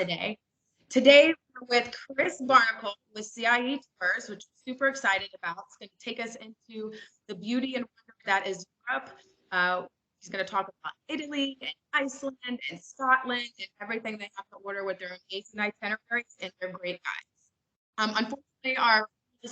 today. Today, we're with Chris Barnacle with CIE Tours, which we're super excited about. It's going to take us into the beauty and wonder that is Europe. He's going to talk about Italy and Iceland and Scotland and everything they have to order with their amazing itineraries and their great guides. Unfortunately, our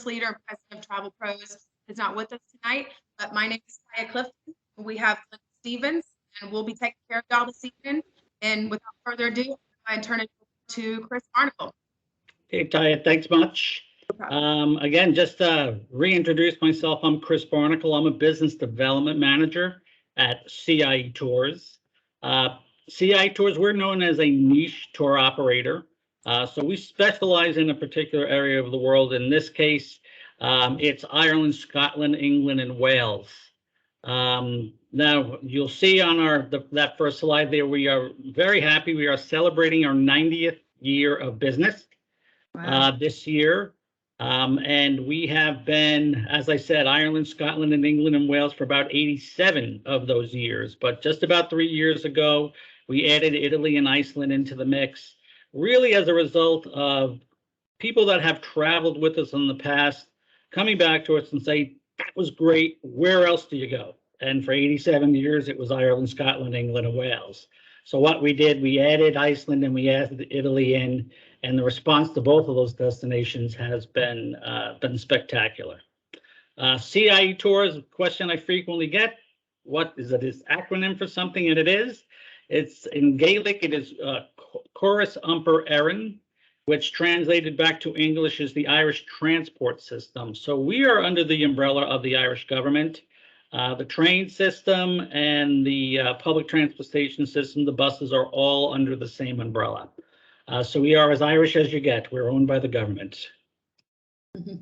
leader and president of Travel Pros is not with us tonight, but my name is Kaya Clifton. We have Stevens, and we'll be taking care of y'all this evening. And without further ado, I turn it over to Chris Barnacle. Hey, Kaya, thanks much. Again, just to reintroduce myself, I'm Chris Barnacle. I'm a business development manager at CIE Tours. CIE Tours, we're known as a niche tour operator. So we specialize in a particular area of the world. In this case, it's Ireland, Scotland, England, and Wales. Now, you'll see on that first slide there, we are very happy. We are celebrating our 90th year of business this year. And we have been, as I said, Ireland, Scotland, and England, and Wales for about 87 of those years. But just about 3 years ago, we added Italy and Iceland into the mix, really as a result of people that have traveled with us in the past coming back to us and say, that was great, where else do you go? And for 87 years, it was Ireland, Scotland, England, and Wales. So what we did, we added Iceland and we added Italy in, and the response to both of those destinations has been spectacular. CIE Tours, question I frequently get, what is it? Is acronym for something? And it is. It's in Gaelic, it is Chorus Umper Erin, which translated back to English is the Irish Transport System. So we are under the umbrella of the Irish government. The train system and the public transportation system, the buses are all under the same umbrella. So we are as Irish as you get. We're owned by the government. Mm-hmm.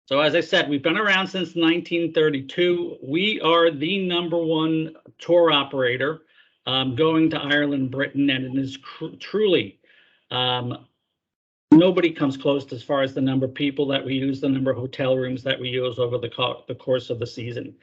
So as I said, we've been around since 1932. We are the #1 tour operator going to Ireland, Britain, and it is truly, nobody comes close as far as the number of people that we use, the number of hotel rooms that we use over the course of the season.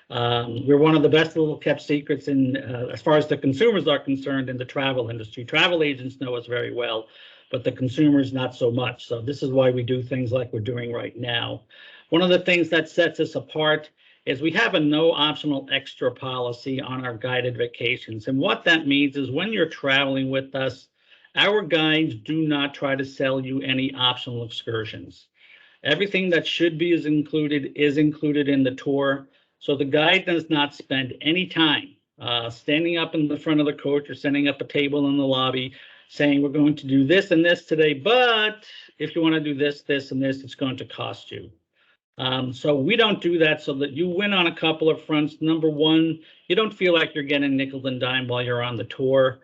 We're one of the best little kept secrets in, as far as the consumers are concerned, in the travel industry. Travel agents know us very well, but the consumers not so much. So this is why we do things like we're doing right now. One of the things that sets us apart is we have a no optional extra policy on our guided vacations. And what that means is when you're traveling with us, our guides do not try to sell you any optional excursions. Everything that should be is included in the tour. So the guide does not spend any time standing up in the front of the coach or setting up a table in the lobby saying, we're going to do this and this today, but if you want to do this, this, and this, it's going to cost you. So we don't do that, so that you win on a couple of fronts. Number one, you don't feel like you're getting nickel and dime while you're on the tour.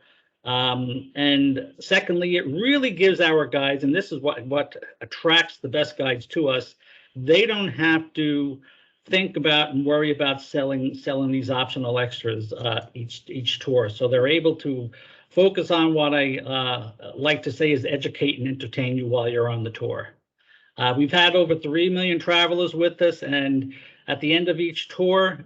And secondly, it really gives our guides, and this is what attracts the best guides to us, they don't have to think about and worry about selling these optional extras each tour. So they're able to focus on what I like to say is educate and entertain you while you're on the tour. We've had over 3 million travelers with us, and at the end of each tour,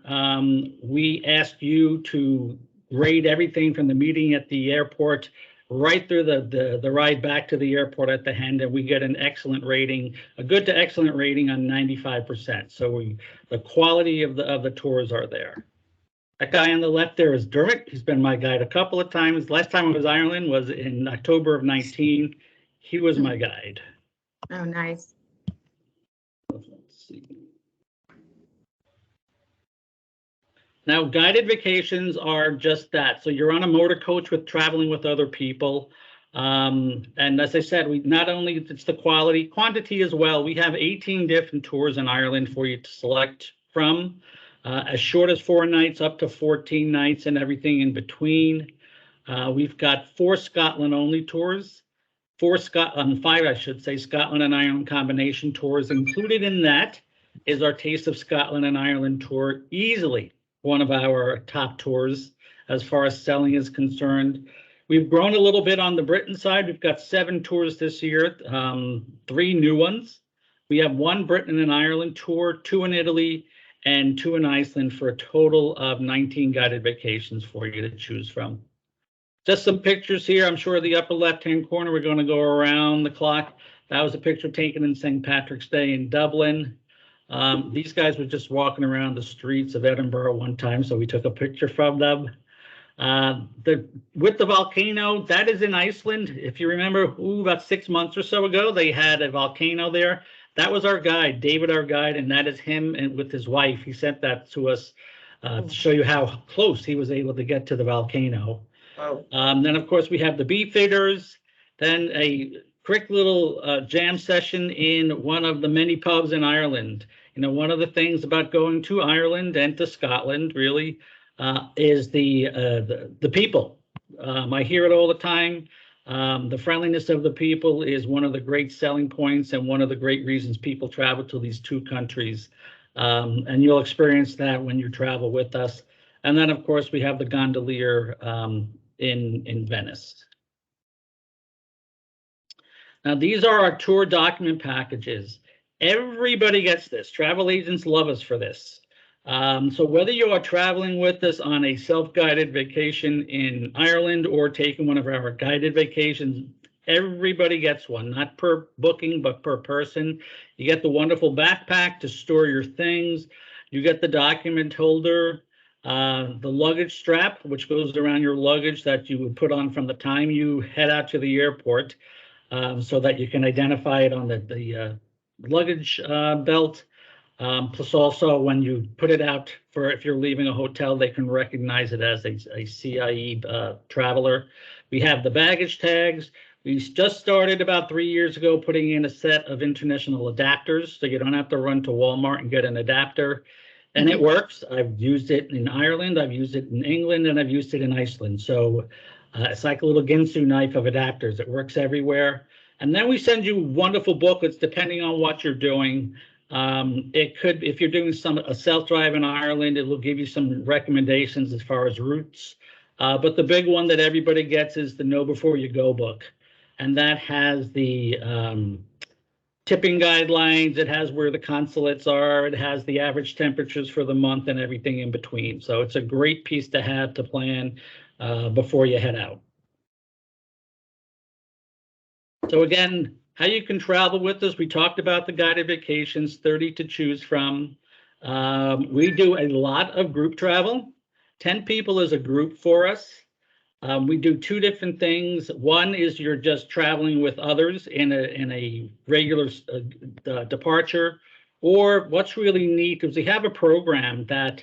we ask you to rate everything from the meeting at the airport right through the ride back to the airport at the end, and we get an excellent rating, a good to excellent rating on 95%. So the quality of the tours are there. That guy on the left there is Dermot. He's been my guide a couple of times. Last time I was Ireland was in October of 19. He was my guide. Oh, nice. Let's see. Now, guided vacations are just that. So you're on a motor coach with traveling with other people. And as I said, we not only it's the quality, quantity as well. We have 18 different tours in Ireland for you to select from, as short as 4 nights up to 14 nights and everything in between. We've got 4 Scotland only tours, 5, I should say, Scotland and Ireland combination tours. Included in that is our Taste of Scotland and Ireland tour, easily one of our top tours as far as selling is concerned. We've grown a little bit on the Britain side. We've got 7 tours this year, 3 new ones. We have 1 Britain and Ireland tour, 2 in Italy, and 2 in Iceland, for a total of 19 guided vacations for you to choose from. Just some pictures here. I'm sure the upper left-hand corner, we're going to go around the clock. That was a picture taken in St. Patrick's Day in Dublin. These guys were just walking around the streets of Edinburgh one time, so we took a picture from them. With the volcano, that is in Iceland. If you remember, about 6 months or so ago, they had a volcano there. That was our guide, David, our guide, and that is him and with his wife. He sent that to us to show you how close he was able to get to the volcano. Oh, Then, of course, we have the Beefeaters, then a quick little jam session in one of the many pubs in Ireland. You know, one of the things about going to Ireland and to Scotland, really, is the people. I hear it all the time. The friendliness of the people is one of the great selling points and one of the great reasons people travel to these 2 countries. And you'll experience that when you travel with us. And then, of course, we have the gondolier in Venice. Now, these are our tour document packages. Everybody gets this. Travel agents love us for this. So whether you are traveling with us on a self-guided vacation in Ireland or taking one of our guided vacations, everybody gets one, not per booking, but per person. You get the wonderful backpack to store your things. You get the document holder, the luggage strap, which goes around your luggage that you would put on from the time you head out to the airport, so that you can identify it on the luggage belt. Plus also when you put it out for, if you're leaving a hotel, they can recognize it as a CIE traveler. We have the baggage tags. We just started about 3 years ago putting in a set of international adapters, so you don't have to run to Walmart and get an adapter. And it works. I've used it in Ireland, I've used it in England, and I've used it in Iceland. So it's like a little Ginsu knife of adapters. It works everywhere. And then we send you wonderful booklets depending on what you're doing. It could, if you're doing a self-drive in Ireland, it will give you some recommendations as far as routes. But the big one that everybody gets is the Know Before You Go book. And that has the tipping guidelines, it has where the consulates are, it has the average temperatures for the month and everything in between. So it's a great piece to have to plan before you head out. So again, how you can travel with us. We talked about the guided vacations, 30 to choose from. We do a lot of group travel. 10 people is a group for us. We do 2 different things. One is you're just traveling with others in a regular departure. Or what's really neat is we have a program that,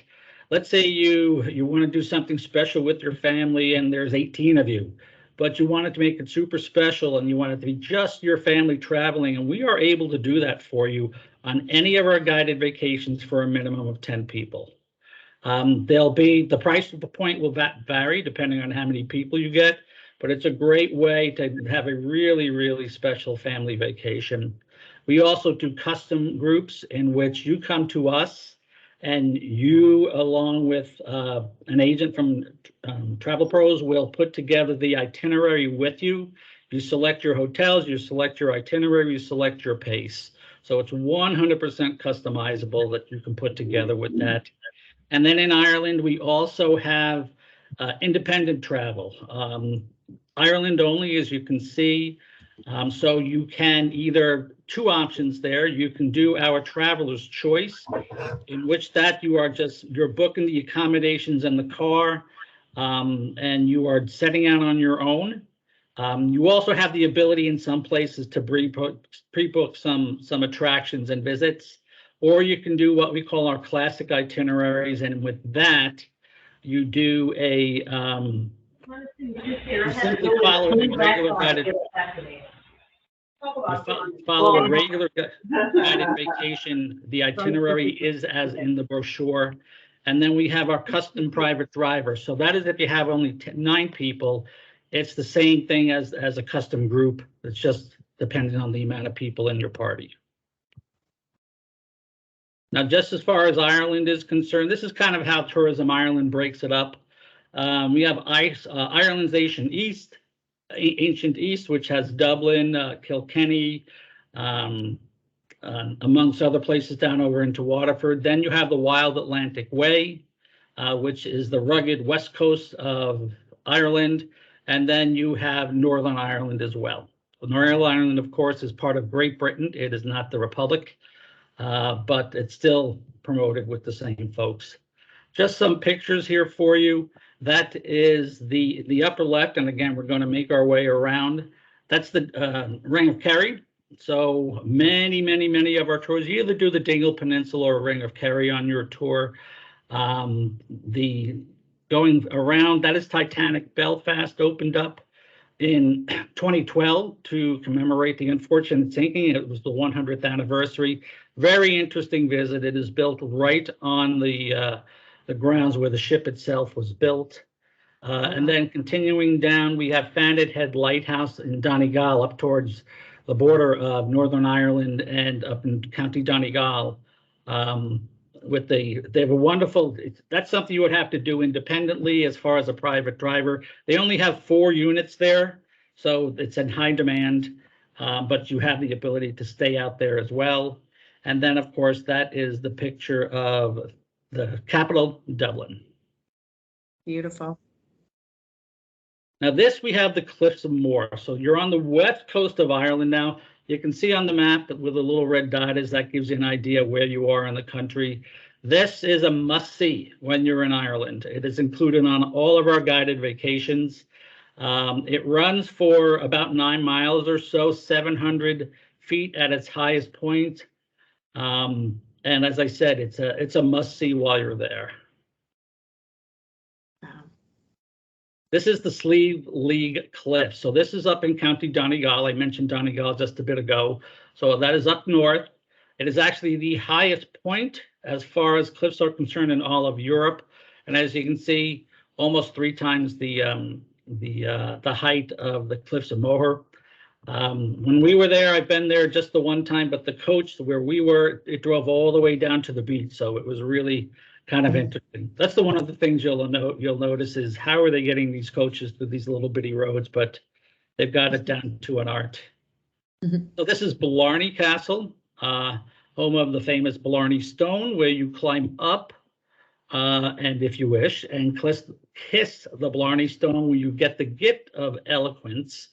let's say you want to do something special with your family and there's 18 of you, but you wanted to make it super special and you want it to be just your family traveling, and we are able to do that for you on any of our guided vacations for a minimum of 10 people. The price of the point will vary depending on how many people you get, but it's a great way to have a really, really special family vacation. We also do custom groups in which you come to us and you, along with an agent from Travel Pros, will put together the itinerary with you. You select your hotels, you select your itinerary, you select your pace. So it's 100% customizable that you can put together with that. And then in Ireland, we also have independent travel. Ireland only, as you can see. So you can either, 2 options there. You can do our traveler's choice, in which that you're booking the accommodations in the car, and you are setting out on your own. You also have the ability in some places to pre-book some attractions and visits. Or you can do what we call our classic itineraries, and with that, you do you simply follow a regular guided, follow a regular guided vacation. The itinerary is as in the brochure, and then we have our custom private driver. So that is if you have only 9 people, it's the same thing as a custom group. It's just depending on the amount of people in your party. Now, just as far as Ireland is concerned, this is kind of how Tourism Ireland breaks it up. We have Ireland's Ancient East, which has Dublin, Kilkenny, amongst other places down over into Waterford. Then you have the Wild Atlantic Way, which is the rugged west coast of Ireland. And then you have Northern Ireland as well. Northern Ireland, of course, is part of Great Britain. It is not the Republic, but it's still promoted with the same folks. Just some pictures here for you. That is the upper left, and again, we're going to make our way around. That's the Ring of Kerry. So many of our tours, you either do the Dingle Peninsula or Ring of Kerry on your tour. The going around, that is Titanic Belfast, opened up in 2012 to commemorate the unfortunate sinking. It was the 100th anniversary. Very interesting visit. It is built right on the grounds where the ship itself was built. And then continuing down, we have Fanted Head Lighthouse in Donegal, up towards the border of Northern Ireland and up in County Donegal. They have a wonderful, that's something you would have to do independently as far as a private driver. They only have 4 units there, so it's in high demand, but you have the ability to stay out there as well. And then, of course, that is the picture of the capital, Dublin. Beautiful. Now this, we have the Cliffs of Moher. So you're on the west coast of Ireland now. You can see on the map that with a little red dot is, that gives you an idea where you are in the country. This is a must-see when you're in Ireland. It is included on all of our guided vacations. It runs for about 9 miles or so, 700 feet at its highest point. And as I said, it's a must-see while you're there. This is the Slieve League Cliff. So this is up in County Donegal. I mentioned Donegal just a bit ago. So that is up north. It is actually the highest point as far as cliffs are concerned in all of Europe. And as you can see, almost 3 times the height of the Cliffs of Moher. When we were there, I've been there just the one time, but the coach where we were, it drove all the way down to the beach. So it was really kind of interesting. That's one of the things you'll notice is how are they getting these coaches through these little bitty roads, but they've got it down to an art. So this is Blarney Castle, home of the famous Blarney Stone, where you climb up and if you wish, and kiss the Blarney Stone, where you get the gift of eloquence.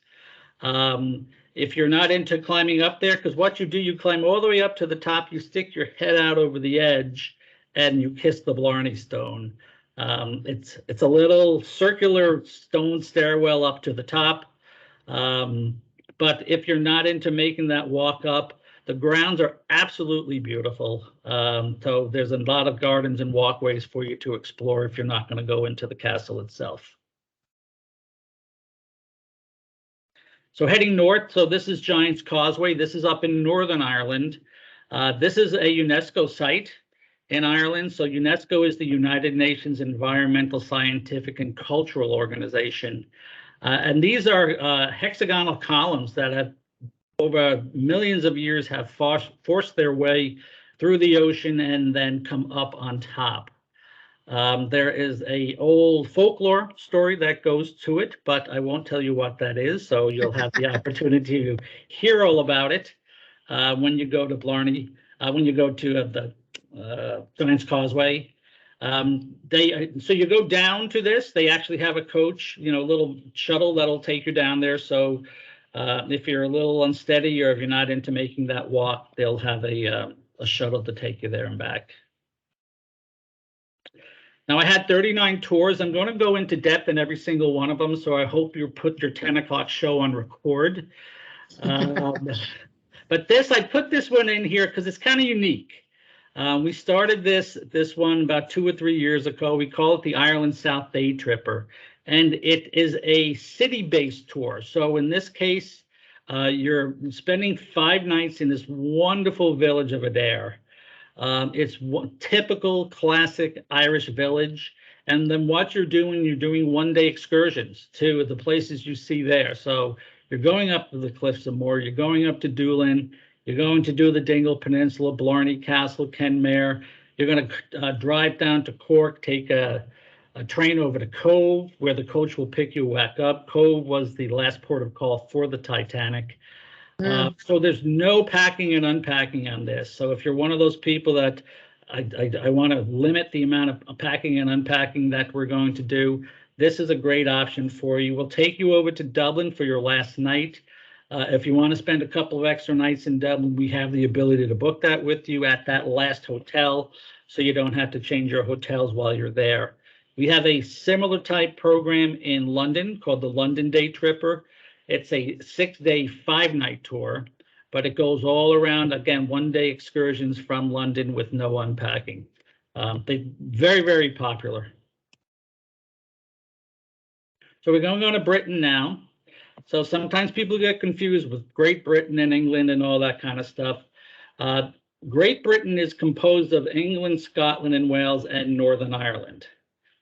If you're not into climbing up there, because what you do, you climb all the way up to the top, you stick your head out over the edge, and you kiss the Blarney Stone. It's a little circular stone stairwell up to the top. But if you're not into making that walk up, the grounds are absolutely beautiful. So there's a lot of gardens and walkways for you to explore if you're not going to go into the castle itself. So heading north, so this is Giant's Causeway. This is up in Northern Ireland. This is a UNESCO site in Ireland. So UNESCO is the United Nations Environmental, Scientific, and Cultural Organization. And these are hexagonal columns that have over millions of years have forced their way through the ocean and then come up on top. There is a old folklore story that goes to it, but I won't tell you what that is. So you'll have the opportunity to hear all about it when you go to Blarney, when you go to the Giant's Causeway. So you go down to this, they actually have a coach, little shuttle that'll take you down there. So if you're a little unsteady or if you're not into making that walk, they'll have a shuttle to take you there and back. Now I had 39 tours. I'm going to go into depth in every single one of them. So I hope you put your 10 o'clock show on record. But I put this one in here because it's kind of unique. We started this one about 2 or 3 years ago. We call it the Ireland South Day Tripper, and it is a city-based tour. So in this case, you're spending 5 nights in this wonderful village of Adair. It's typical classic Irish village. And then what you're doing one-day excursions to the places you see there. So you're going up to the Cliffs of Moher, you're going up to Doolin, you're going to do the Dingle Peninsula, Blarney Castle, Kenmare. You're going to drive down to Cork, take a train over to Cove, where the coach will pick you back up. Cove was the last port of call for the Titanic. So there's no packing and unpacking on this. So if you're one of those people that I want to limit the amount of packing and unpacking that we're going to do, this is a great option for you. We'll take you over to Dublin for your last night. If you want to spend a couple of extra nights in Dublin, we have the ability to book that with you at that last hotel, so you don't have to change your hotels while you're there. We have a similar type program in London called the London Day Tripper. It's a 6-day, 5-night tour, but it goes all around, again, 1-day excursions from London with no unpacking. They're very, very popular. So we're going to Britain now. So sometimes people get confused with Great Britain and England and all that kind of stuff. Great Britain is composed of England, Scotland, and Wales, and Northern Ireland.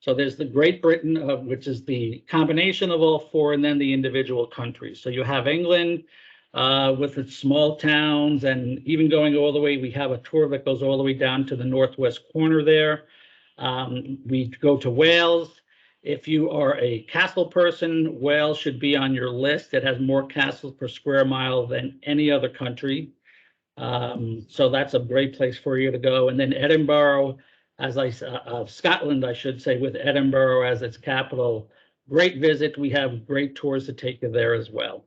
So there's the Great Britain, which is the combination of all four, and then the individual countries. So you have England with its small towns, and even going all the way, we have a tour that goes all the way down to the northwest corner there. We go to Wales. If you are a castle person, Wales should be on your list. It has more castles per square mile than any other country. So that's a great place for you to go. And then Edinburgh, Scotland, I should say, with Edinburgh as its capital. Great visit. We have great tours to take you there as well.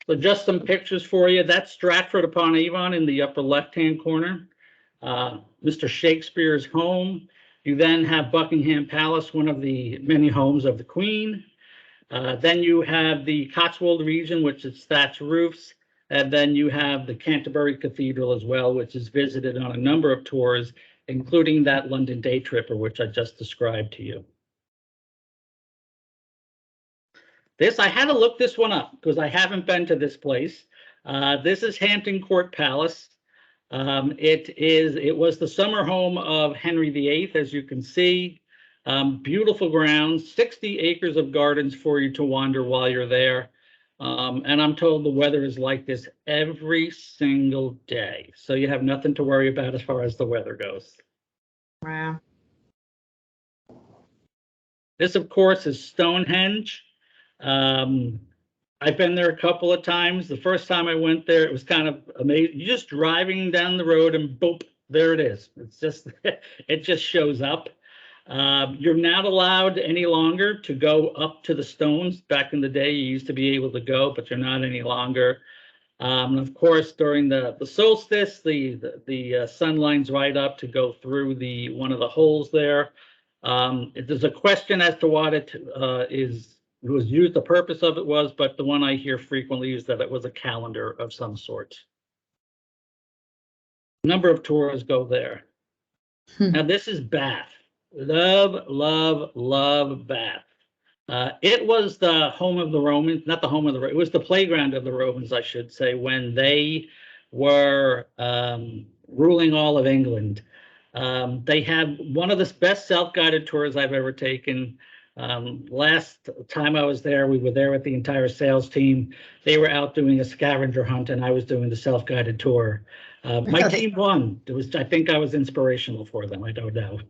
So just some pictures for you. That's Stratford-upon-Avon in the upper left-hand corner. Mr. Shakespeare's home. You then have Buckingham Palace, one of the many homes of the Queen. Then you have the Cotswold region, which is thatched roofs. And then you have the Canterbury Cathedral as well, which is visited on a number of tours, including that London Day Tripper, which I just described to you. I had to look this one up because I haven't been to this place. This is Hampton Court Palace. It was the summer home of Henry VIII, as you can see. Beautiful grounds, 60 acres of gardens for you to wander while you're there. And I'm told the weather is like this every single day. So you have nothing to worry about as far as the weather goes. Wow. This, of course, is Stonehenge. I've been there a couple of times. The first time I went there, it was kind of amazing. You're just driving down the road and boop, there it is. It's just, it just shows up. You're not allowed any longer to go up to the stones. Back in the day, you used to be able to go, but you're not any longer. Of course, during the solstice, the sun lines right up to go through one of the holes there. There's a question as to what it was used, the purpose of it was, but the one I hear frequently is that it was a calendar of some sort. A number of tours go there. Now this is Bath. Love, love, love Bath. It was the home of the Romans, not the home of it was the playground of the Romans, I should say, when they were ruling all of England. They had one of the best self-guided tours I've ever taken. Last time I was there, we were there with the entire sales team. They were out doing a scavenger hunt, and I was doing the self-guided tour. My team won. I think I was inspirational for them. I don't know.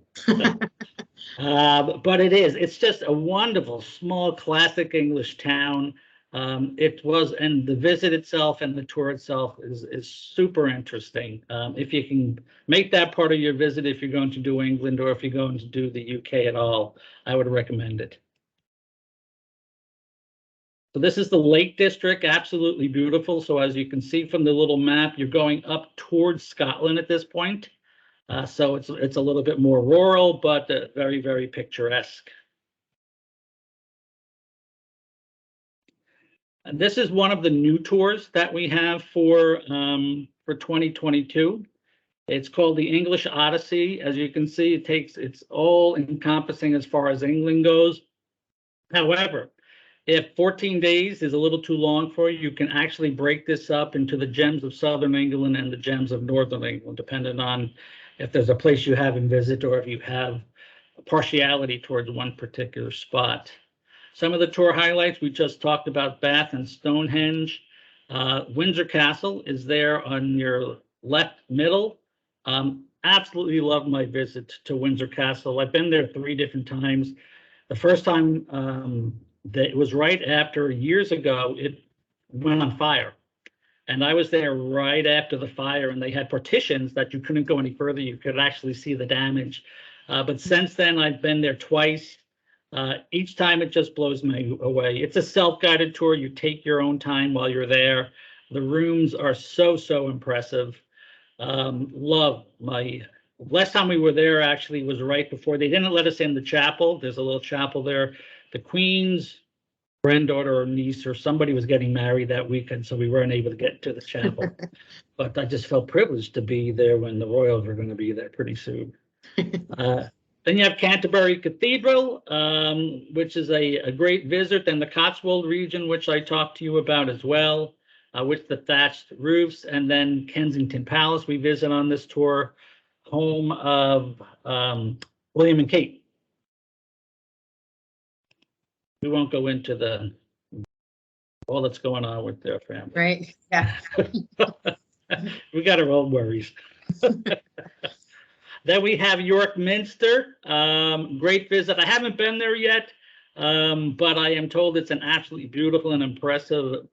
But it's just a wonderful, small, classic English town. And the visit itself and the tour itself is super interesting. If you can make that part of your visit, if you're going to do England or if you're going to do the UK at all, I would recommend it. So this is the Lake District, absolutely beautiful. So as you can see from the little map, you're going up towards Scotland at this point. So it's a little bit more rural, but very, very picturesque. And this is one of the new tours that we have for 2022. It's called the English Odyssey. As you can see, it's all encompassing as far as England goes. However, if 14 days is a little too long for you, you can actually break this up into the gems of Southern England and the gems of Northern England, depending on if there's a place you haven't visited or if you have a partiality towards one particular spot. Some of the tour highlights, we just talked about Bath and Stonehenge. Windsor Castle is there on your left middle. Absolutely love my visit to Windsor Castle. I've been there 3 different times. The first time that it was right after years ago, it went on fire. And I was there right after the fire, and they had partitions that you couldn't go any further. You could actually see the damage. But since then, I've been there twice. Each time it just blows me away. It's a self-guided tour. You take your own time while you're there. The rooms are so impressive. Love my last time we were there actually was right before they didn't let us in the chapel. There's a little chapel there. The Queen's granddaughter or niece or somebody was getting married that weekend, so we weren't able to get to the chapel. But I just felt privileged to be there when the royals were going to be there pretty soon. Then you have Canterbury Cathedral, which is a great visit, and the Cotswold region, which I talked to you about as well, with the thatched roofs, and then Kensington Palace we visit on this tour, home of William and Kate. We won't go into all that's going on with their family. Right. Yeah. We got our own worries. Then we have York Minster. Great visit. I haven't been there yet, but I am told it's an absolutely beautiful and impressive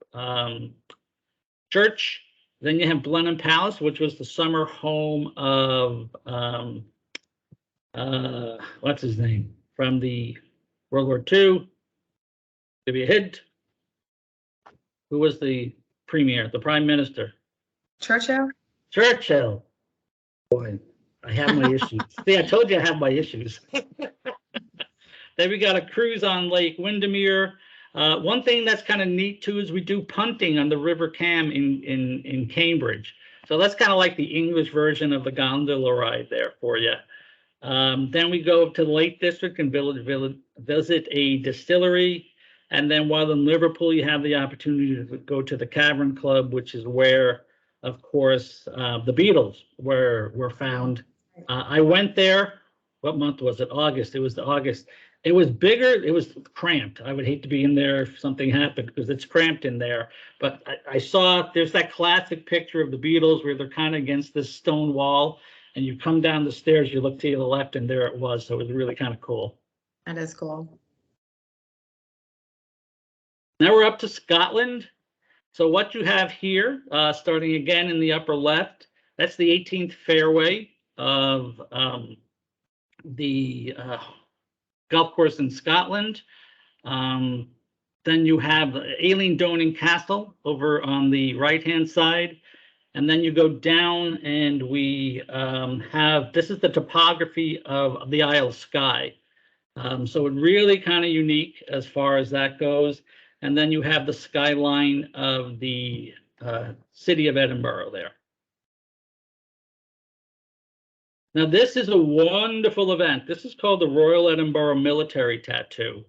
church. Then you have Blenheim Palace, which was the summer home of what's his name from the World War II. Give you a hint. Who was the premier, the prime minister? Churchill. Churchill. Boy, I have my issues. See, I told you I have my issues. Then we got a cruise on Lake Windermere. One thing that's kind of neat too is we do punting on the River Cam in Cambridge. So that's kind of like the English version of the gondola ride there for you. Then we go to the Lake District and visit a distillery. And then while in Liverpool, you have the opportunity to go to the Cavern Club, which is where, of course, the Beatles were found. I went there. What month was it? August. It was August. It was bigger. It was cramped. I would hate to be in there if something happened because it's cramped in there. But I saw there's that classic picture of the Beatles where they're kind of against this stone wall, and you come down the stairs, you look to your left, and there it was. So it was really kind of cool. That is cool. Now we're up to Scotland. So what you have here, starting again in the upper left, that's the 18th fairway of the golf course in Scotland. Then you have Aileen Doning Castle over on the right-hand side. And then you go down and we have, this is the topography of the Isle of Skye. So it's really kind of unique as far as that goes. And then you have the skyline of the city of Edinburgh there. Now, this is a wonderful event. This is called the Royal Edinburgh Military Tattoo.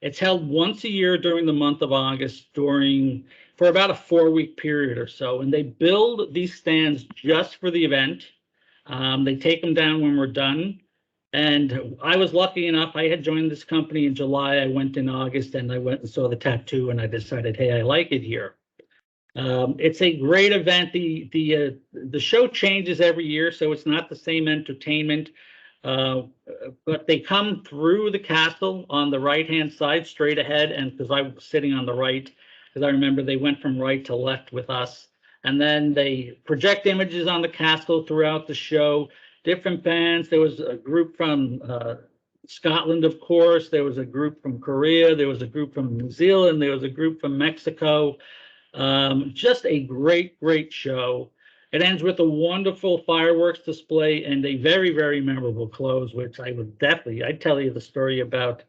It's held once a year during the month of August for about a 4-week period or so. And they build these stands just for the event. They take them down when we're done. And I was lucky enough, I had joined this company in July. I went in August and I went and saw the tattoo and I decided, hey, I like it here. It's a great event. The show changes every year, so it's not the same entertainment. But they come through the castle on the right-hand side, straight ahead. And because I was sitting on the right, because I remember they went from right to left with us. And then they project images on the castle throughout the show. Different bands. There was a group from Scotland, of course. There was a group from Korea. There was a group from New Zealand. There was a group from Mexico. Just a great, great show. It ends with a wonderful fireworks display and a very, very memorable close, which I'd tell you the story about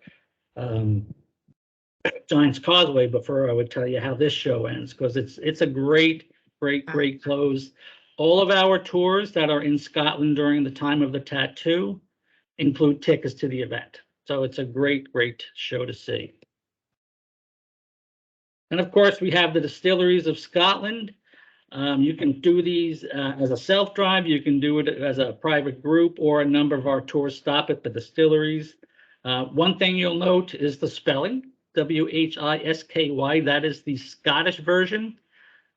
Giant's Causeway before I would tell you how this show ends, because it's a great, great, great close. All of our tours that are in Scotland during the time of the tattoo include tickets to the event. So it's a great, great show to see. And of course, we have the distilleries of Scotland. You can do these as a self-drive. You can do it as a private group, or a number of our tours stop at the distilleries. One thing you'll note is the spelling, W-H-I-S-K-Y. That is the Scottish version.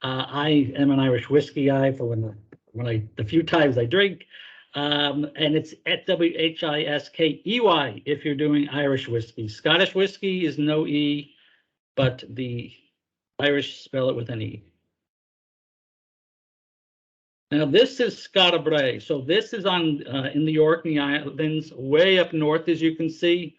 I am an Irish whiskey guy for the few times I drink. And it's at Whiskey if you're doing Irish whiskey. Scottish whiskey is no E, but the Irish spell it with an E. Now this is Scottish. So this is on in the Orkney Islands, way up north, as you can see.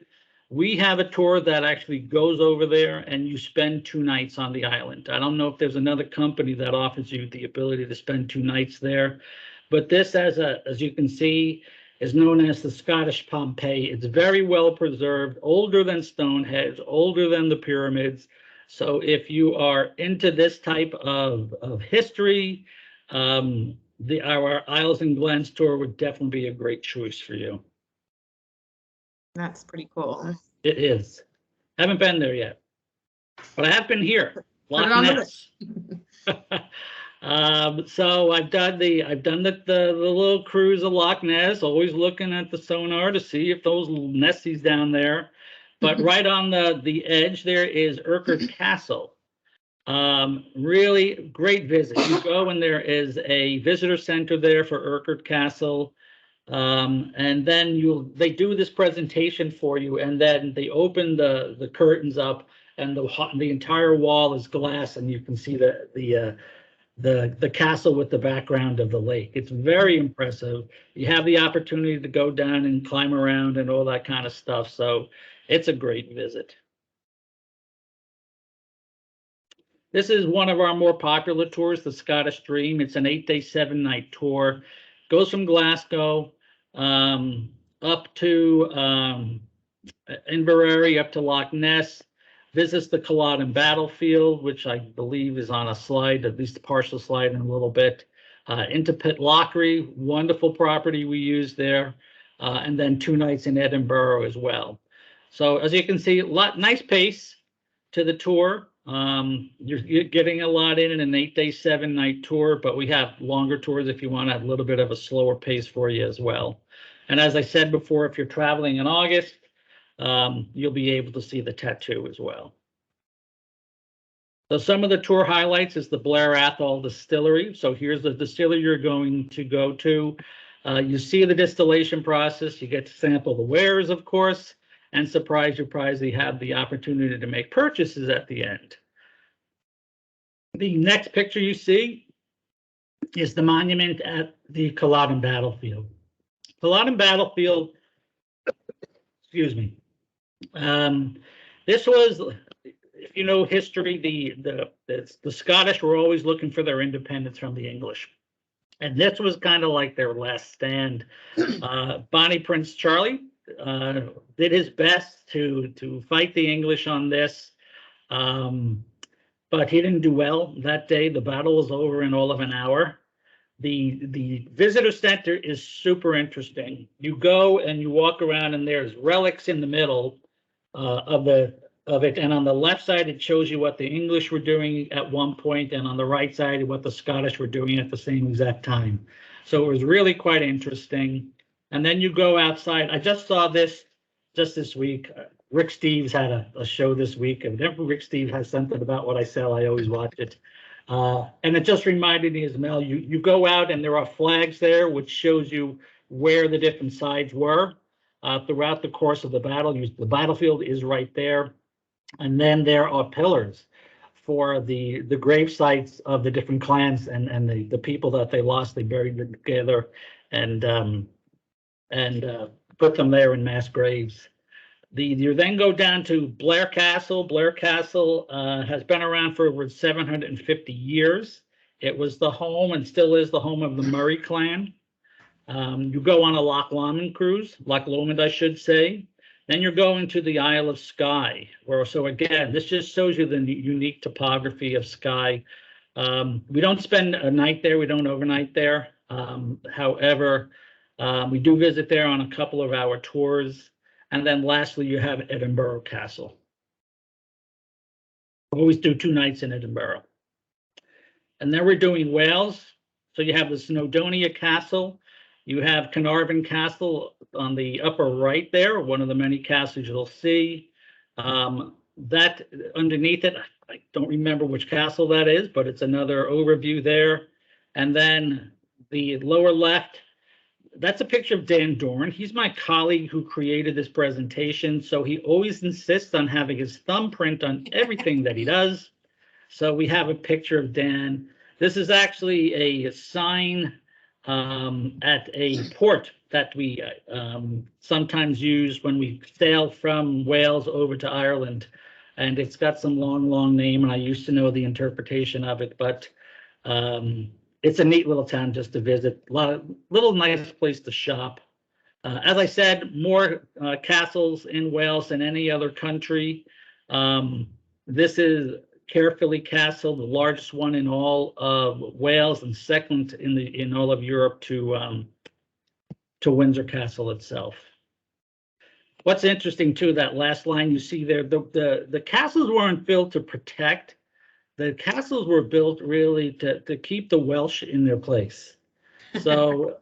We have a tour that actually goes over there and you spend 2 nights on the island. I don't know if there's another company that offers you the ability to spend 2 nights there, but this, as you can see, is known as the Scottish Pompeii. It's very well preserved, older than Stonehenge, older than the pyramids. So if you are into this type of history, our Isles and Glens tour would definitely be a great choice for you. That's pretty cool. It is. Haven't been there yet, but I have been here. Loch Ness. So I've done the little cruise of Loch Ness, always looking at the sonar to see if those nesties down there. But right on the edge there is Urquhart Castle. Really great visit. You go and there is a visitor center there for Urquhart Castle. And then they do this presentation for you, and then they open the curtains up, and the entire wall is glass, and you can see the castle with the background of the lake. It's very impressive. You have the opportunity to go down and climb around and all that kind of stuff. So it's a great visit. This is one of our more popular tours, the Scottish Dream. It's an 8-day, 7-night tour. Goes from Glasgow up to Inverary, up to Loch Ness, visits the Culloden battlefield, which I believe is on a slide, at least a partial slide in a little bit, into Pitlochry, wonderful property we use there, and then 2 nights in Edinburgh as well. So as you can see, nice pace to the tour. You're getting a lot in an 8-day, 7-night tour, but we have longer tours if you want a little bit of a slower pace for you as well. And as I said before, if you're traveling in August, you'll be able to see the tattoo as well. So some of the tour highlights is the Blair Athol Distillery. So here's the distillery you're going to go to. You see the distillation process. You get to sample the wares, of course, and surprise your prize, you have the opportunity to make purchases at the end. The next picture you see is the monument at the Culloden battlefield. Culloden battlefield, excuse me. This was, if you know history, the Scottish were always looking for their independence from the English. And this was kind of like their last stand. Bonnie Prince Charlie did his best to fight the English on this, but he didn't do well that day. The battle was over in all of an hour. The visitor center is super interesting. You go and you walk around, and there's relics in the middle of it, and on the left side it shows you what the English were doing at one point, and on the right side what the Scottish were doing at the same exact time. So it was really quite interesting. And then you go outside. I just saw this just this week. Rick Steves had a show this week, and whenever Rick Steves has something about what I sell, I always watch it. And it just reminded me as well, you go out and there are flags there, which shows you where the different sides were throughout the course of the battle. The battlefield is right there. And then there are pillars for the grave sites of the different clans and the people that they lost. They buried them together and put them there in mass graves. You then go down to Blair Castle. Blair Castle has been around for over 750 years. It was the home and still is the home of the Murray clan. You go on a Loch Lomond cruise, Loch Lomond, I should say. Then you're going to the Isle of Skye, so again, this just shows you the unique topography of Skye. We don't spend a night there. We don't overnight there. However, we do visit there on a couple of our tours. And then lastly, you have Edinboro Castle. We always do 2 nights in Edinburgh. And then we're doing Wales. So you have the Snowdonia Castle. You have Carnarvon Castle on the upper right there, one of the many castles you'll see. That underneath it, I don't remember which castle that is, but it's another overview there. And then the lower left, That's a picture of Dan Dorn. He's my colleague who created this presentation, so he always insists on having his thumbprint on everything that he does. So we have a picture of Dan. This is actually a sign at a port that we sometimes use when we sail from Wales over to Ireland. And it's got some long name, and I used to know the interpretation of it, but it's a neat little town just to visit. A lot of little nice place to shop. As I said, more castles in Wales than any other country. This is Caerphilly Castle, the largest one in all of Wales and second in all of Europe to Windsor Castle itself. What's interesting too, that last line you see there, the castles weren't built to protect. The castles were built really to keep the Welsh in their place. So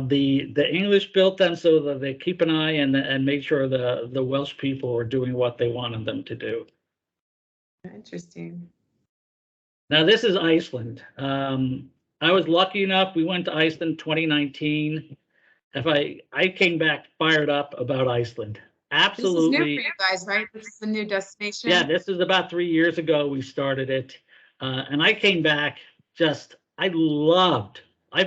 the English built them so that they keep an eye and make sure the Welsh people were doing what they wanted them to do. Interesting. Now this is Iceland. I was lucky enough, we went to Iceland 2019. I came back fired up about Iceland. Absolutely. This is new for you guys, right? This is a new destination. Yeah, this is about 3 years ago we started it. And I came back I've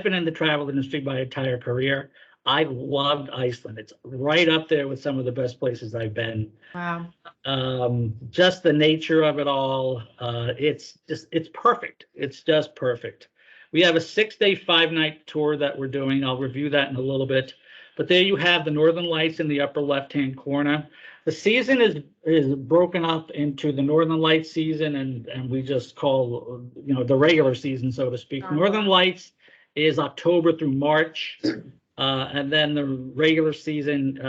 been in the travel industry my entire career. I loved Iceland. It's right up there with some of the best places I've been. Wow. Just the nature of it all. It's perfect. It's just perfect. We have a 6-day, 5-night tour that we're doing. I'll review that in a little bit. But there you have the Northern Lights in the upper left-hand corner. The season is broken up into the Northern Lights season and we just call, the regular season, so to speak. Northern Lights is October through March. And then the regular season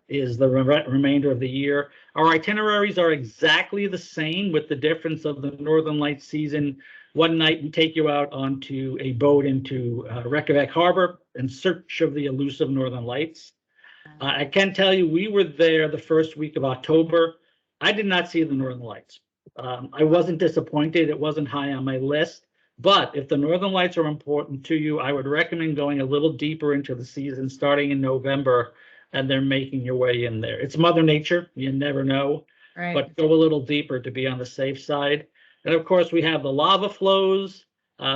is the remainder of the year. Our itineraries are exactly the same, with the difference of the Northern Lights season. One night we take you out onto a boat into Reykjavik Harbor in search of the elusive Northern Lights. I can tell you, we were there the first week of October. I did not see the Northern Lights. I wasn't disappointed. It wasn't high on my list. But if the Northern Lights are important to you, I would recommend going a little deeper into the season, starting in November, and then making your way in there. It's Mother Nature. You never know. Right. But go a little deeper to be on the safe side. And of course, we have the lava flows.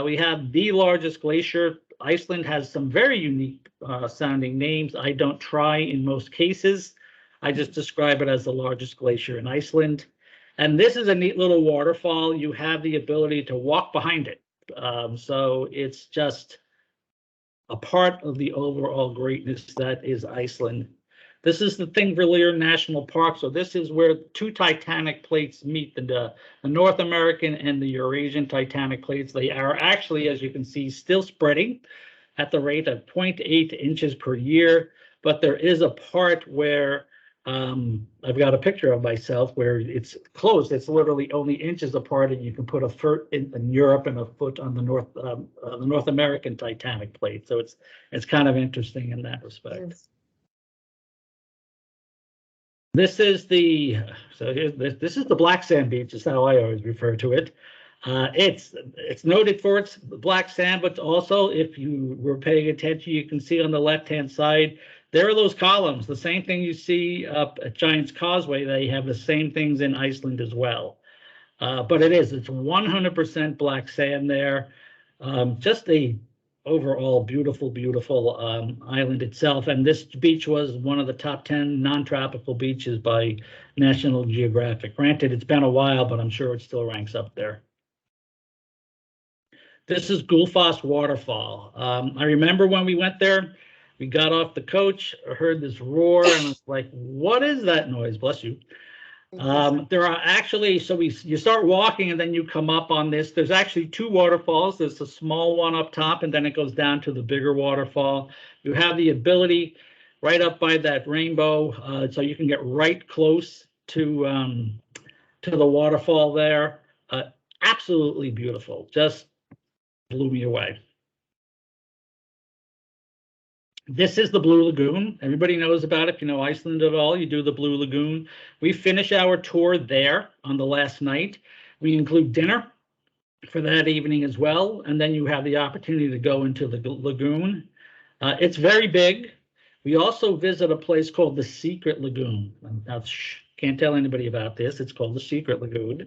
We have the largest glacier. Iceland has some very unique sounding names. I don't try in most cases. I just describe it as the largest glacier in Iceland. And this is a neat little waterfall. You have the ability to walk behind it. So it's just a part of the overall greatness that is Iceland. This is the Verlier National Park. So this is where two Titanic plates meet, the North American and the Eurasian Titanic plates. They are actually, as you can see, still spreading at the rate of 0.8 inches per year. But there is a part where I've got a picture of myself where it's closed. It's literally only inches apart, and you can put a foot in Europe and a foot on the North American Titanic plate. So it's kind of interesting in that respect. Yes. This is the black sand beach, is how I always refer to it. It's noted for its black sand, but also, if you were paying attention, you can see on the left-hand side, there are those columns, the same thing you see up at Giant's Causeway. They have the same things in Iceland as well. But it's 100% black sand there. Just a overall beautiful island itself. And this beach was one of the top 10 non-tropical beaches by National Geographic. Granted, it's been a while, but I'm sure it still ranks up there. This is Ghoulfox Waterfall. I remember when we went there, we got off the coach, I heard this roar, and I was like, what is that noise? Bless you. There are actually, you start walking and then you come up on this. There's actually two waterfalls. There's a small one up top, and then it goes down to the bigger waterfall. You have the ability right up by that rainbow, so you can get right close to the waterfall there. Absolutely beautiful. Just blew me away. This is the Blue Lagoon. Everybody knows about it. If you know Iceland at all, you do the Blue Lagoon. We finish our tour there on the last night. We include dinner for that evening as well. And then you have the opportunity to go into the lagoon. It's very big. We also visit a place called the Secret Lagoon. Now, can't tell anybody about this. It's called the Secret Lagoon.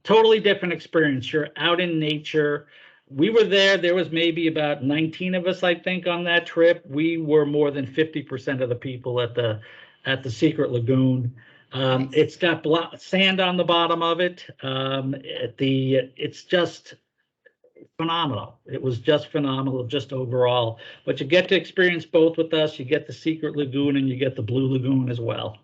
Totally different experience. You're out in nature. We were there. There was maybe about 19 of us, I think, on that trip. We were more than 50% of the people at the Secret Lagoon. Nice. It's got sand on the bottom of it. It's just phenomenal. It was just phenomenal, just overall. But you get to experience both with us. You get the Secret Lagoon and you get the Blue Lagoon as well.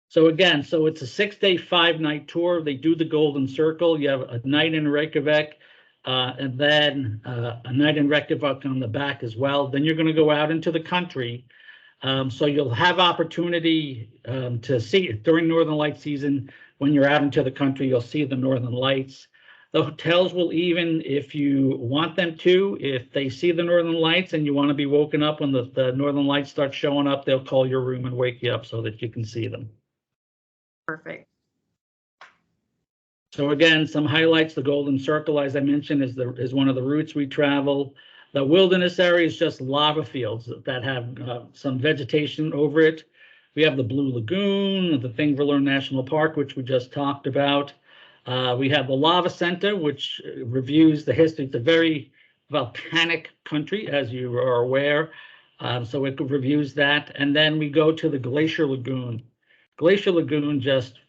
So again, so it's a 6-day, 5-night tour. They do the Golden Circle. You have a night in Reykjavik, and then a night in Reykjavik on the back as well. Then you're going to go out into the country. So you'll have opportunity to see it during Northern Light season. When you're out into the country, you'll see the Northern Lights. The hotels will even, if you want them to, if they see the Northern Lights and you want to be woken up when the Northern Lights start showing up, they'll call your room and wake you up so that you can see them. Perfect. So again, some highlights. The Golden Circle, as I mentioned, is one of the routes we travel. The wilderness area is just lava fields that have some vegetation over it. We have the Blue Lagoon, the Thingvellir National Park, which we just talked about. We have the Lava Center, which reviews the history. It's a very volcanic country, as you are aware. So it reviews that. And then we go to the Glacier Lagoon. Glacier Lagoon just,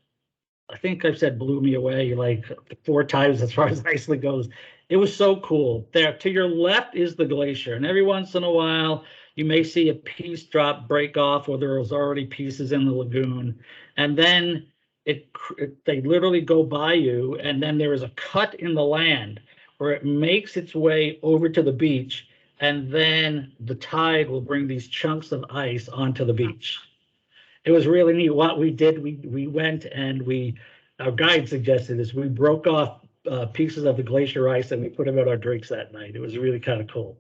I think I've said, blew me away like 4 times as far as Iceland goes. It was so cool. There to your left is the glacier, and every once in a while you may see a piece break off, or there was already pieces in the lagoon, and then they literally go by you, and then there is a cut in the land where it makes its way over to the beach, and then the tide will bring these chunks of ice onto the beach. It was really neat. What we did, we went and our guide suggested this. We broke off pieces of the glacier ice and we put them in our drinks that night. It was really kind of cool.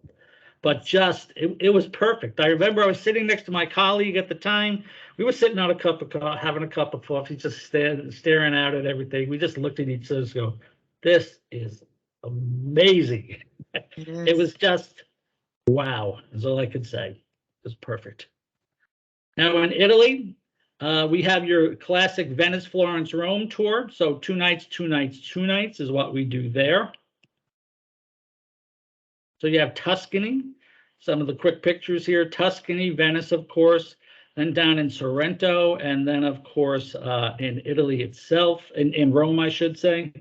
But just, it was perfect. I remember I was sitting next to my colleague at the time. We were sitting on a cup of coffee, having a cup of coffee, just staring out at everything. We just looked at each other and go, this is amazing. It was just, wow, is all I could say. It was perfect. Now in Italy, we have your classic Venice, Florence, Rome tour. So 2 nights, 2 nights, 2 nights is what we do there. So you have Tuscany, some of the quick pictures here. Tuscany, Venice, of course, then down in Sorrento, and then, of course, in Italy itself, in Rome, I should say.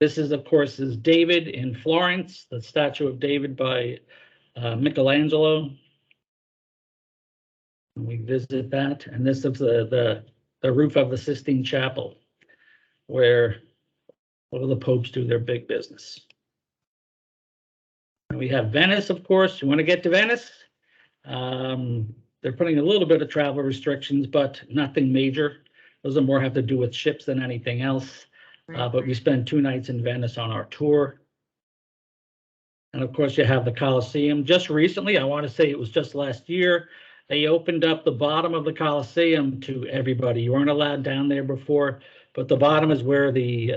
This is, of course, David in Florence, the statue of David by Michelangelo. We visit that, and this is the roof of the Sistine Chapel, where all the popes do their big business. And we have Venice, of course. You want to get to Venice? They're putting a little bit of travel restrictions, but nothing major. Those are more have to do with ships than anything else. But we spend 2 nights in Venice on our tour. And of course, you have the Colosseum. Just recently, I want to say it was just last year, they opened up the bottom of the Colosseum to everybody. You weren't allowed down there before, but the bottom is where the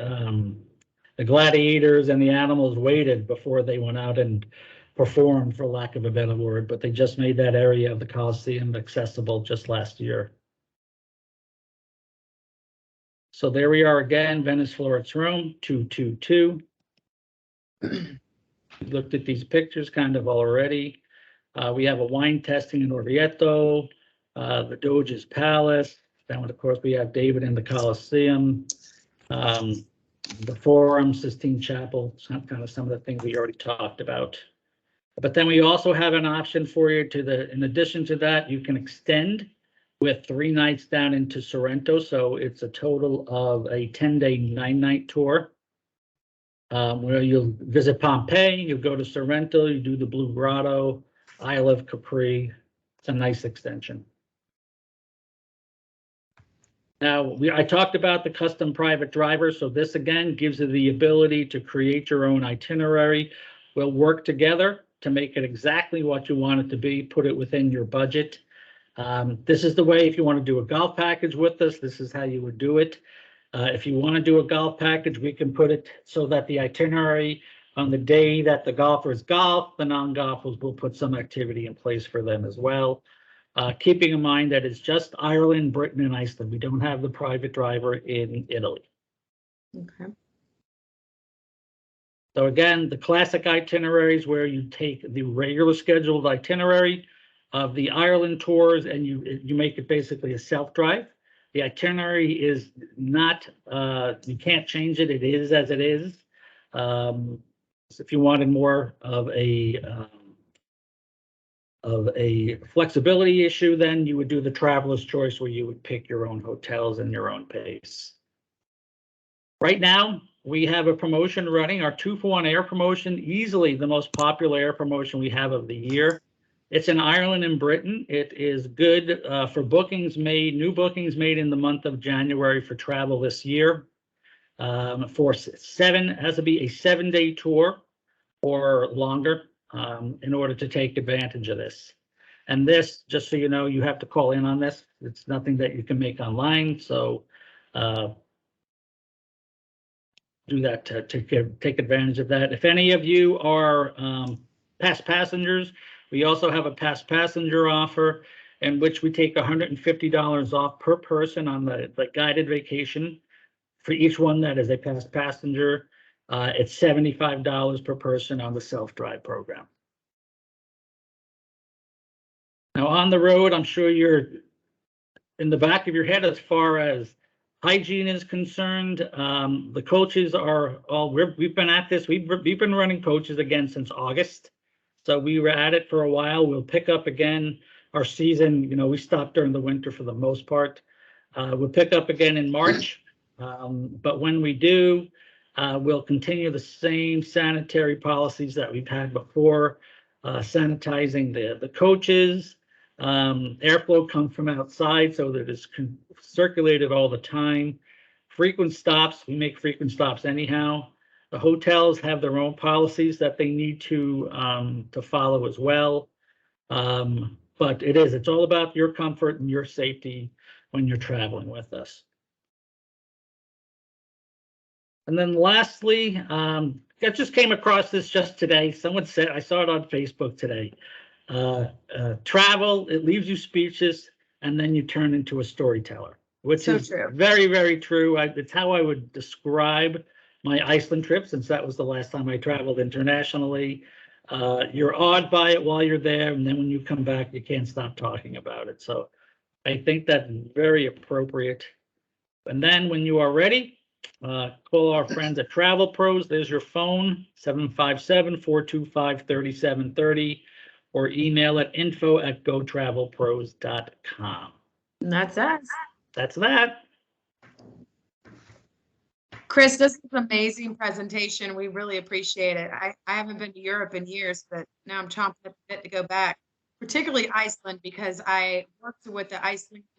gladiators and the animals waited before they went out and performed, for lack of a better word. But they just made that area of the Colosseum accessible just last year. So there we are again, Venice, Florence, Rome, 222. Looked at these pictures kind of already. We have a wine tasting in Orvieto, the Doge's Palace. Then, of course, we have David in the Colosseum, the Forum, Sistine Chapel, kind of some of the things we already talked about. But then we also have an option for you in addition to that, you can extend with 3 nights down into Sorrento. So it's a total of a 10-day, 9-night tour. Where you'll visit Pompeii, you go to Sorrento, you do the Blue Grotto, Isle of Capri. It's a nice extension. Now, I talked about the custom private driver, so this again gives you the ability to create your own itinerary. We'll work together to make it exactly what you want it to be, put it within your budget. This is the way, if you want to do a golf package with us, this is how you would do it. If you want to do a golf package, we can put it so that the itinerary on the day that the golfers golf, the non-golfers will put some activity in place for them as well. Keeping in mind that it's just Ireland, Britain, and Iceland. We don't have the private driver in Italy. Okay. So again, the classic itineraries where you take the regular scheduled itinerary of the Ireland tours and you make it basically a self-drive. The itinerary is not, you can't change it. It is as it is. So if you wanted more of a flexibility issue, then you would do the traveler's choice where you would pick your own hotels and your own pace. Right now, we have a promotion running, our 2-for-1 air promotion, easily the most popular air promotion we have of the year. It's in Ireland and Britain. It is good for bookings made, new bookings made in the month of January for travel this year. For has to be a 7-day tour or longer in order to take advantage of this. And this, just so you know, you have to call in on this. It's nothing that you can make online. So do that to take advantage of that. If any of you are past passengers, we also have a past passenger offer in which we take $150 off per person on the guided vacation. For each one that is a past passenger, it's $75 per person on the self-drive program. Now on the road, I'm sure you're in the back of your head as far as hygiene is concerned. The coaches are all, we've been at this, we've been running coaches again since August. So we were at it for a while. We'll pick up again our season. You know, we stopped during the winter for the most part. We'll pick up again in March. But when we do, we'll continue the same sanitary policies that we've had before, sanitizing the coaches. Airflow comes from outside so that it's circulated all the time. Frequent stops, we make frequent stops anyhow. The hotels have their own policies that they need to follow as well. But it's all about your comfort and your safety when you're traveling with us. And then lastly, I just came across this just today. Someone said, I saw it on Facebook today. Travel, it leaves you speechless, and then you turn into a storyteller, which is true. very, very true. It's how I would describe my Iceland trip, since that was the last time I traveled internationally. You're awed by it while you're there, and then when you come back, you can't stop talking about it. So I think that's very appropriate. And then when you are ready, call our friends at Travel Pros. There's your phone, 757-425-3730, or email at info@gotravelpros.com. And that's us. That's that. Chris, this is an amazing presentation. We really appreciate it. I haven't been to Europe in years, but now I'm chomping at the bit to go back, particularly Iceland, because I worked with the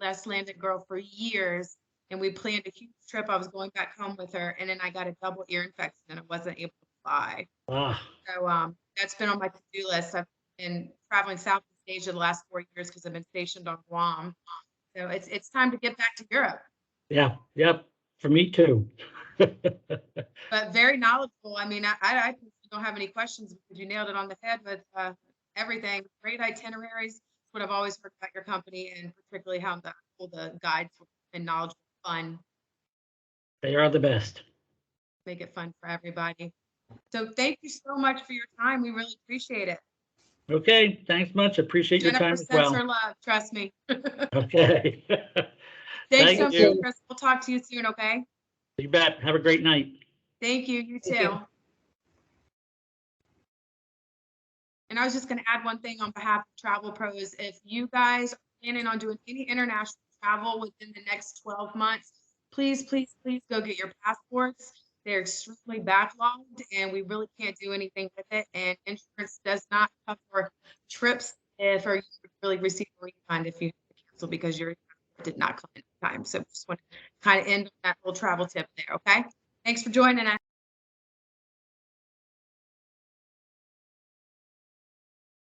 Icelandic girl for years, and we planned a huge trip. I was going back home with her, and then I got a double ear infection and I wasn't able to fly. So that's been on my to-do list. I've been traveling Southeast Asia the last 4 years because I've been stationed on Guam. So it's time to get back to Europe. Yeah, yep, for me too. But very knowledgeable. I mean, I don't have any questions because you nailed it on the head with everything. Great itineraries. That's what I've always heard about your company, and particularly how the guides and knowledgeable, fun. They are the best. Make it fun for everybody. So thank you so much for your time. We really appreciate it. Okay, thanks much. Appreciate your time as Jennifer sends well. her love, trust me. Okay. Thanks so Thank you. much, Chris. We'll talk to you soon, okay? You bet. Have a great night. Thank you. You too. Thank you. And I was just going to add one thing on behalf of Travel Pros. If you guys are planning on doing any international travel within the next 12 months, please, please, please go get your passports. They're extremely backlogged and we really can't do anything with it. And insurance does not cover trips if or you really receive a refund if you cancel because your did not come in time. So just want to kind of end on that little travel tip there. Okay. Thanks for joining us.